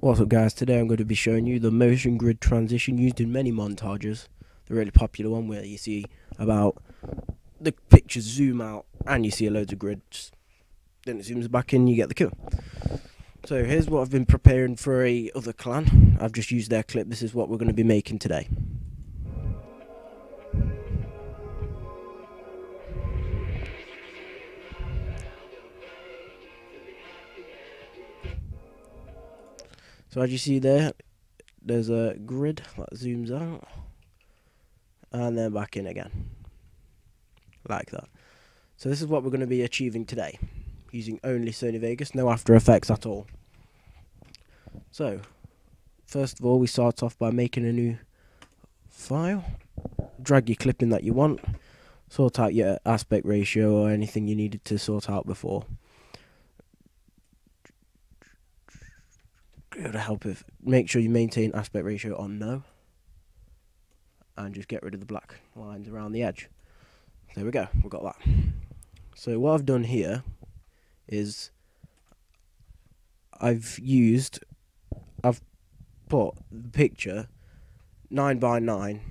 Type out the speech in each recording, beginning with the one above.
What's up guys, today I'm going to be showing you the motion grid transition used in many montages. The really popular one where you see about the pictures zoom out and you see loads of grids, then it zooms back in, you get the kill. So here's what I've been preparing for a other clan. I've just used their clip. This is what we're going to be making today. So as you see there's a grid that zooms out and then back in again, like that. So this is what we're going to be achieving today, using only Sony Vegas, no After Effects at all. So, first of all, we start off by making a new file, drag your clip in that you want, sort out your aspect ratio or anything you needed to sort out before. It'll help if make sure you maintain aspect ratio on no, and just get rid of the black lines around the edge. There we go, we've got that. So what I've done here is I've put the picture 9 by 9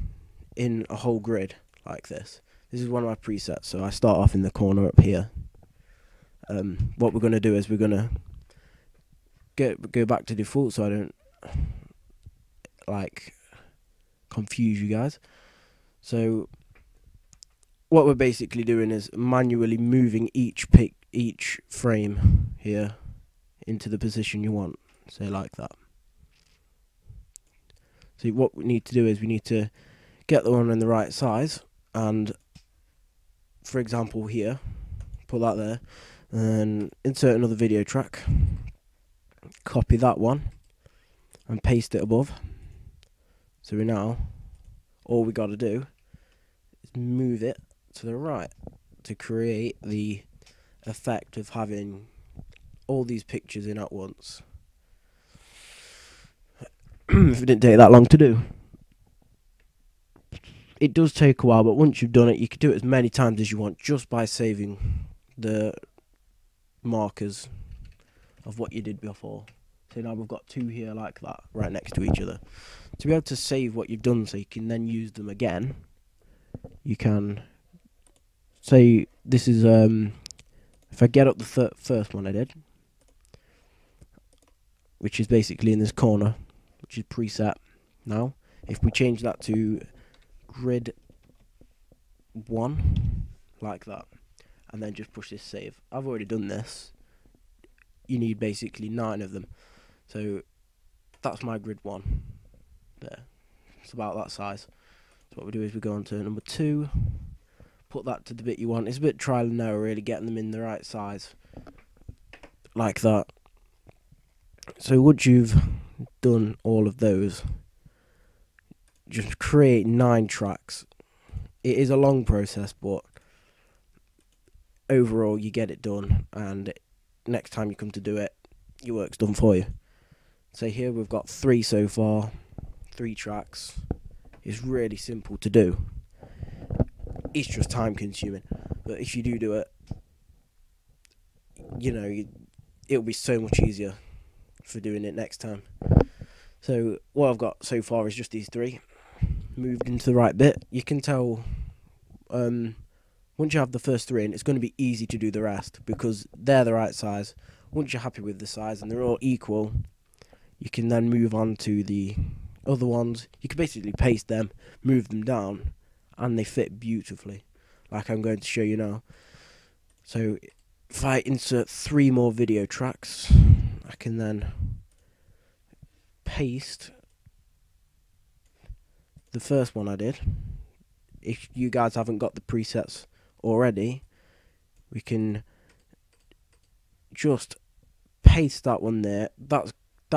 in a whole grid like this. This is one of my presets, so I start off in the corner up here. What we're going to do is we're going to go back to default so I don't confuse you guys. So what we're basically doing is manually moving each frame here into the position you want, say like that. So what we need to do is we need to get the one in the right size, and for example here, put that there, and insert another video track, copy that one and paste it above. So all we got to do is move it to the right to create the effect of having all these pictures in at once. If it didn't take that long to do. It does take a while, but once you've done it, you can do it as many times as you want just by saving the markers of what you did before. So now we've got two here like that, right next to each other. To be able to save what you've done so you can then use them again, you can say this is, if I get up the first one I did, which is basically in this corner, which is preset now, if we change that to grid 1, like that, and then just push this save. I've already done this. You need basically 9 of them. So that's my grid 1 there. It's about that size. So what we do is we go on to number 2, put that to the bit you want. It's a bit trial and error really, getting them in the right size, like that. So once you've done all of those, just create 9 tracks. It is a long process, but overall you get it done, and next time you come to do it, your work's done for you. So here we've got 3 so far, 3 tracks. It's really simple to do. It's just time consuming, but if you do it, it'll be so much easier for doing it next time. So what I've got so far is just these 3 moved into the right bit. You can tell once you have the first 3 in, it's going to be easy to do the rest because they're the right size. Once you're happy with the size and they're all equal, you can then move on to the other ones. You can basically paste them, move them down, and they fit beautifully, like I'm going to show you now. So if I insert 3 more video tracks, I can then paste the first one I did. If you guys haven't got the presets already, we can just paste that one there. That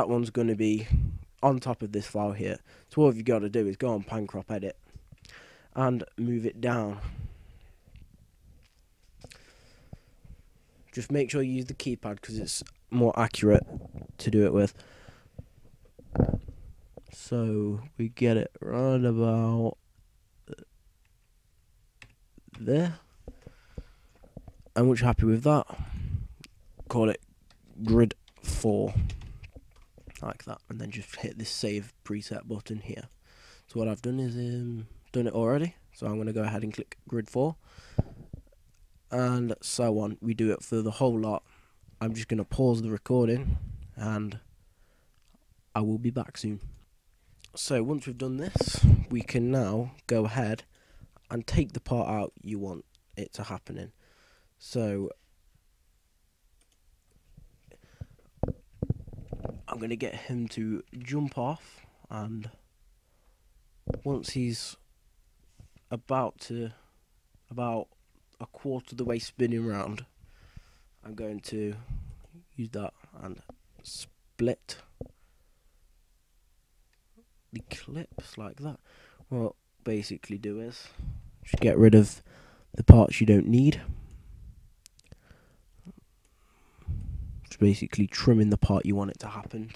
one's going to be on top of this file here. So all you've got to do is go on pan crop edit and move it down. Just make sure you use the keypad because it's more accurate to do it with. So we get it right about there, and once you're happy with that, call it grid 4. like that, and then just hit this save preset button here. So what I've done is done it already, so I'm going to go ahead and click grid 4, and so on. We do it for the whole lot. I'm just going to pause the recording and I will be back soon. So once we've done this, we can now go ahead and take the part out you want it to happen in. So I'm going to get him to jump off, and once he's about a quarter of the way spinning round, I'm going to use that and split the clips like that. What basically do is just get rid of the parts you don't need. Just basically trimming the part you want it to happen.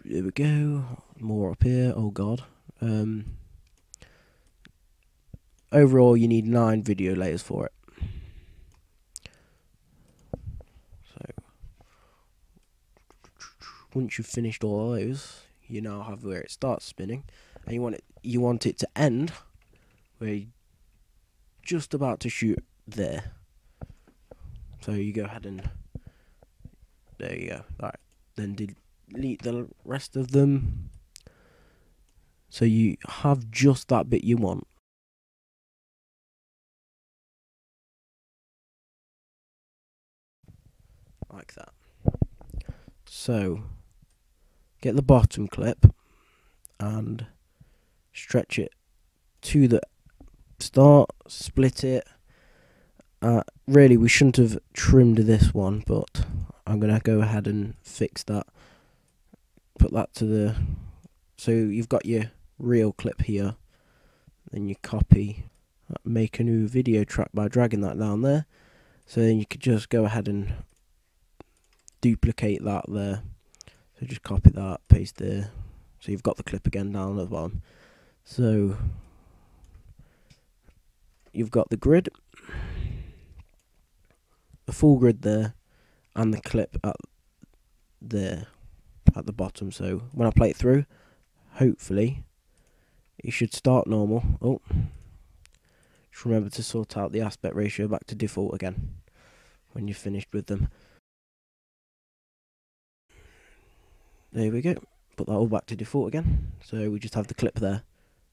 There we go. More up here. Oh god. Overall, you need 9 video layers for it. So once you've finished all those, you now have where it starts spinning, and you want it to end where you're just about to shoot there. So you go ahead and there you go. Alright, then delete the rest of them, so you have just that bit you want. Like that. So get the bottom clip and stretch it to the start, split it. Really, we shouldn't have trimmed this one, but I'm going to go ahead and fix that. Put that to the... So you've got your real clip here, then you copy, make a new video track by dragging that down there. So then you could just go ahead and duplicate that there. So just copy that, paste there. So you've got the clip again down at the bottom. So you've got the grid, the full grid there, and the clip at there at the bottom. So when I play it through, hopefully it should start normal. Oh, just remember to sort out the aspect ratio back to default again when you're finished with them. There we go. Put that all back to default again. So we just have the clip there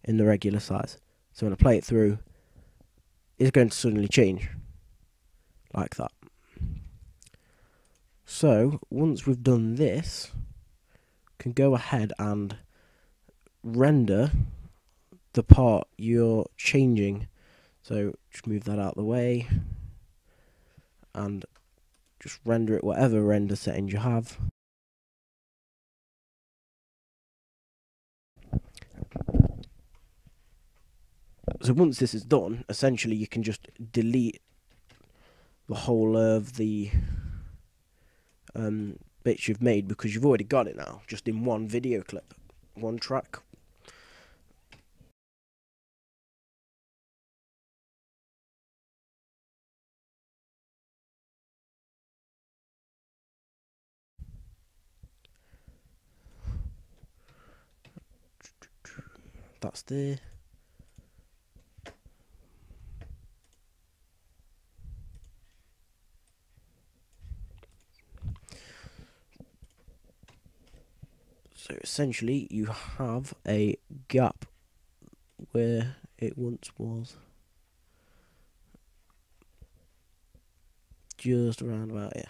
in the regular size. So when I play it through, it's going to suddenly change like that. So once we've done this, we can go ahead and render the part you're changing. So just move that out of the way and just render it whatever render settings you have. So once this is done, essentially you can just delete the whole of the bits you've made, because you've already got it now, just in one video clip, one track. That's there. So essentially you have a gap where it once was, just around about here.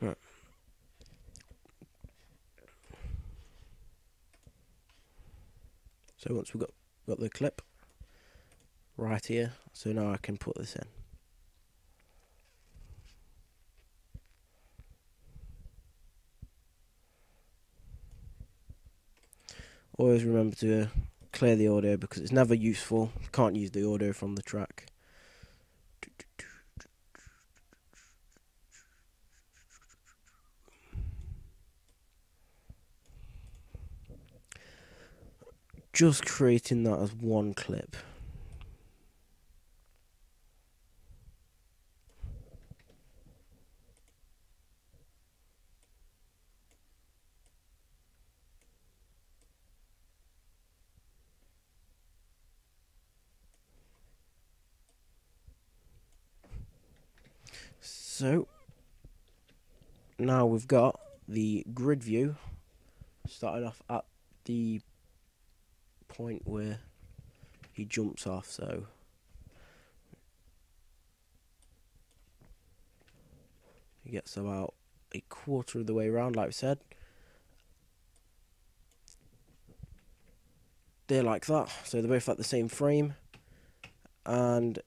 Right. So once we've got the clip right here, so now I can put this in. Always remember to clear the audio, because it's never useful. You can't use the audio from the track. just creating that as one clip. So now we've got the grid view starting off at the point where he jumps off, so he gets about a quarter of the way around, like we said. They're like that, so they're both at the same frame, and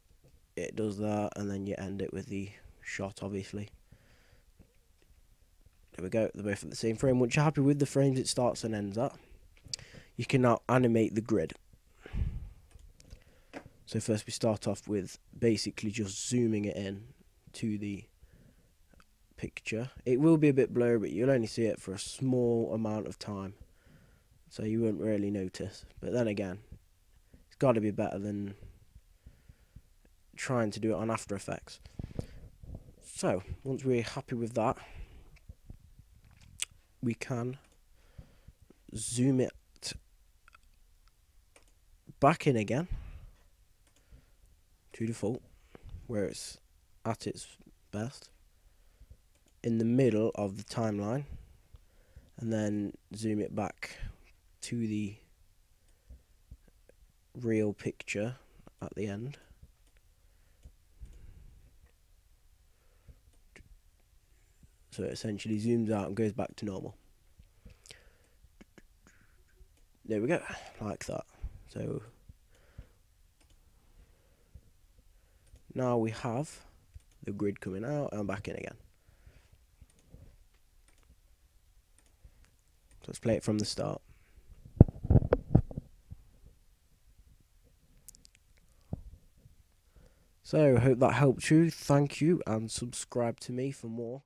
it does that, and then you end it with the shot, obviously. There we go, they're both at the same frame. Once you're happy with the frames it starts and ends at, you can now animate the grid. So first we start off with basically just zooming it in to the picture. It will be a bit blurry, but you'll only see it for a small amount of time, so you won't really notice. But then again, it's got to be better than trying to do it on After Effects. So once we're happy with that, we can zoom it back in again to default, where it's at its best, in the middle of the timeline, and then zoom it back to the real picture at the end. So it essentially zooms out and goes back to normal. There we go, like that. So now we have the grid coming out and back in again. So let's play it from the start. So, hope that helped you. Thank you, and subscribe to me for more.